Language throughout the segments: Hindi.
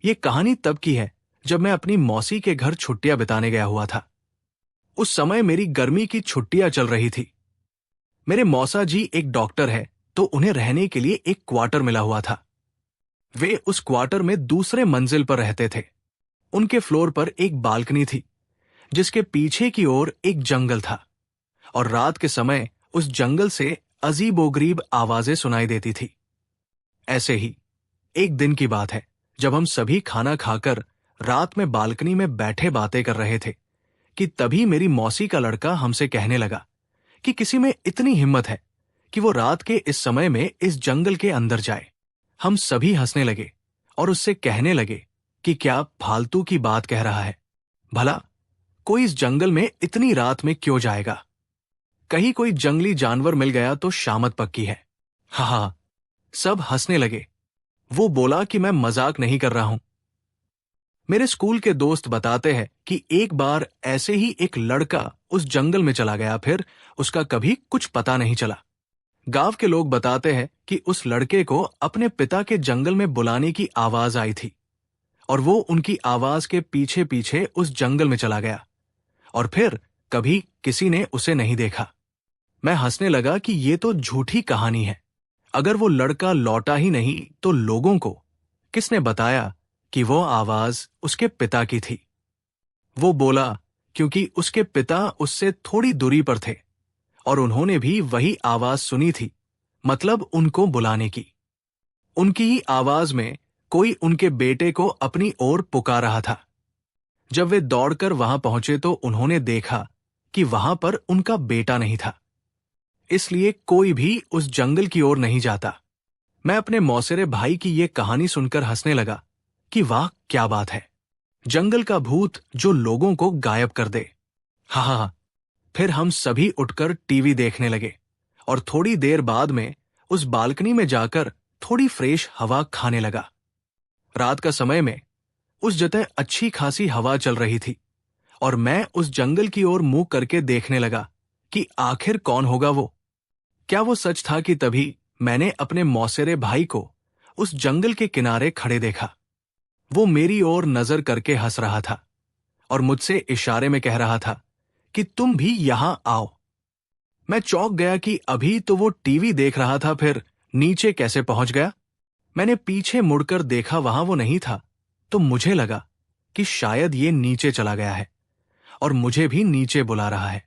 ये कहानी तब की है जब मैं अपनी मौसी के घर छुट्टियां बिताने गया हुआ था। उस समय मेरी गर्मी की छुट्टियां चल रही थी। मेरे मौसा जी एक डॉक्टर है, तो उन्हें रहने के लिए एक क्वार्टर मिला हुआ था। वे उस क्वार्टर में दूसरे मंजिल पर रहते थे। उनके फ्लोर पर एक बालकनी थी, जिसके पीछे की ओर एक जंगल था, और रात के समय उस जंगल से अजीबोगरीब आवाजें सुनाई देती थी। ऐसे ही एक दिन की बात है, जब हम सभी खाना खाकर रात में बालकनी में बैठे बातें कर रहे थे कि तभी मेरी मौसी का लड़का हमसे कहने लगा कि किसी में इतनी हिम्मत है कि वो रात के इस समय में इस जंगल के अंदर जाए। हम सभी हंसने लगे और उससे कहने लगे कि क्या फालतू की बात कह रहा है, भला कोई इस जंगल में इतनी रात में क्यों जाएगा? कहीं कोई जंगली जानवर मिल गया तो शामत पक्की है। हा हा, सब हंसने लगे। वो बोला कि मैं मजाक नहीं कर रहा हूं। मेरे स्कूल के दोस्त बताते हैं कि एक बार ऐसे ही एक लड़का उस जंगल में चला गया, फिर उसका कभी कुछ पता नहीं चला। गांव के लोग बताते हैं कि उस लड़के को अपने पिता के जंगल में बुलाने की आवाज आई थी, और वो उनकी आवाज के पीछे पीछे उस जंगल में चला गया, और फिर कभी किसी ने उसे नहीं देखा। मैं हंसने लगा कि ये तो झूठी कहानी है। अगर वो लड़का लौटा ही नहीं तो लोगों को किसने बताया कि वो आवाज उसके पिता की थी? वो बोला क्योंकि उसके पिता उससे थोड़ी दूरी पर थे और उन्होंने भी वही आवाज सुनी थी, मतलब उनको बुलाने की। उनकी ही आवाज में कोई उनके बेटे को अपनी ओर पुकार रहा था। जब वे दौड़कर वहां पहुंचे तो उन्होंने देखा कि वहां पर उनका बेटा नहीं था। इसलिए कोई भी उस जंगल की ओर नहीं जाता। मैं अपने मौसेरे भाई की ये कहानी सुनकर हंसने लगा कि वाह क्या बात है, जंगल का भूत जो लोगों को गायब कर दे। हा हा हा। फिर हम सभी उठकर टीवी देखने लगे और थोड़ी देर बाद में उस बालकनी में जाकर थोड़ी फ्रेश हवा खाने लगा। रात का समय में उस जगह अच्छी खासी हवा चल रही थी और मैं उस जंगल की ओर मुंह करके देखने लगा कि आखिर कौन होगा वो। क्या वो सच था कि तभी मैंने अपने मौसेरे भाई को उस जंगल के किनारे खड़े देखा। वो मेरी ओर नजर करके हंस रहा था और मुझसे इशारे में कह रहा था कि तुम भी यहां आओ। मैं चौंक गया कि अभी तो वो टीवी देख रहा था, फिर नीचे कैसे पहुंच गया? मैंने पीछे मुड़कर देखा, वहां वो नहीं था, तो मुझे लगा कि शायद ये नीचे चला गया है और मुझे भी नीचे बुला रहा है।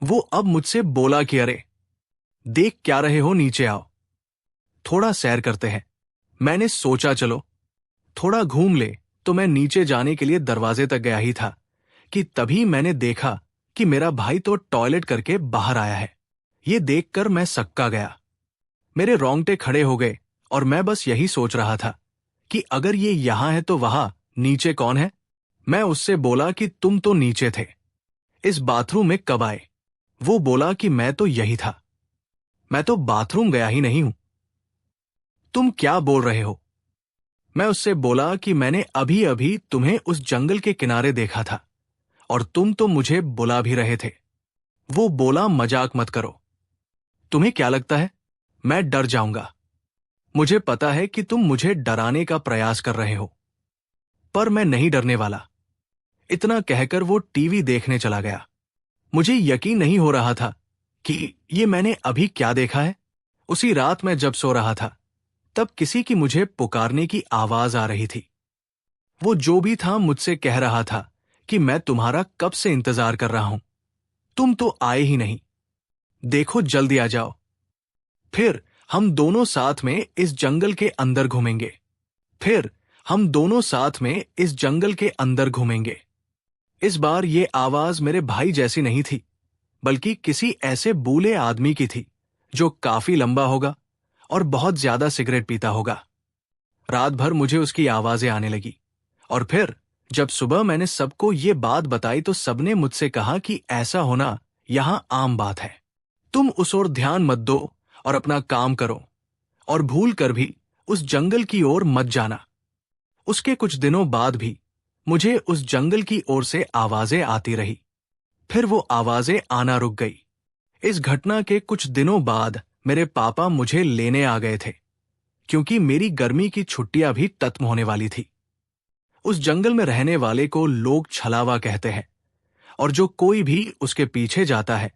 वो अब मुझसे बोला कि अरे देख क्या रहे हो, नीचे आओ, थोड़ा सैर करते हैं। मैंने सोचा चलो थोड़ा घूम ले, तो मैं नीचे जाने के लिए दरवाजे तक गया ही था कि तभी मैंने देखा कि मेरा भाई तो टॉयलेट करके बाहर आया है। ये देखकर मैं सक्का गया। मेरे रोंगटे खड़े हो गए और मैं बस यही सोच रहा था कि अगर ये यहां है तो वहां नीचे कौन है? मैं उससे बोला कि तुम तो नीचे थे, इस बाथरूम में कब आए? वो बोला कि मैं तो यही था, मैं तो बाथरूम गया ही नहीं हूं। तुम क्या बोल रहे हो? मैं उससे बोला कि मैंने अभी अभी तुम्हें उस जंगल के किनारे देखा था और तुम तो मुझे बुला भी रहे थे। वो बोला मजाक मत करो, तुम्हें क्या लगता है मैं डर जाऊंगा? मुझे पता है कि तुम मुझे डराने का प्रयास कर रहे हो, पर मैं नहीं डरने वाला। इतना कहकर वो टीवी देखने चला गया। मुझे यकीन नहीं हो रहा था कि ये मैंने अभी क्या देखा है। उसी रात मैं जब सो रहा था तब किसी की मुझे पुकारने की आवाज आ रही थी। वो जो भी था मुझसे कह रहा था कि मैं तुम्हारा कब से इंतजार कर रहा हूं, तुम तो आए ही नहीं, देखो जल्दी आ जाओ। फिर हम दोनों साथ में इस जंगल के अंदर घूमेंगे। फिर हम दोनों साथ में इस जंगल के अंदर घूमेंगे। इस बार ये आवाज मेरे भाई जैसी नहीं थी, बल्कि किसी ऐसे बूले आदमी की थी जो काफी लंबा होगा और बहुत ज्यादा सिगरेट पीता होगा। रात भर मुझे उसकी आवाजें आने लगी और फिर जब सुबह मैंने सबको ये बात बताई तो सबने मुझसे कहा कि ऐसा होना यहां आम बात है, तुम उस ओर ध्यान मत दो और अपना काम करो और भूल कर भी उस जंगल की ओर मत जाना। उसके कुछ दिनों बाद भी मुझे उस जंगल की ओर से आवाजें आती रही, फिर वो आवाजें आना रुक गई। इस घटना के कुछ दिनों बाद मेरे पापा मुझे लेने आ गए थे, क्योंकि मेरी गर्मी की छुट्टियां भी खत्म होने वाली थी। उस जंगल में रहने वाले को लोग छलावा कहते हैं, और जो कोई भी उसके पीछे जाता है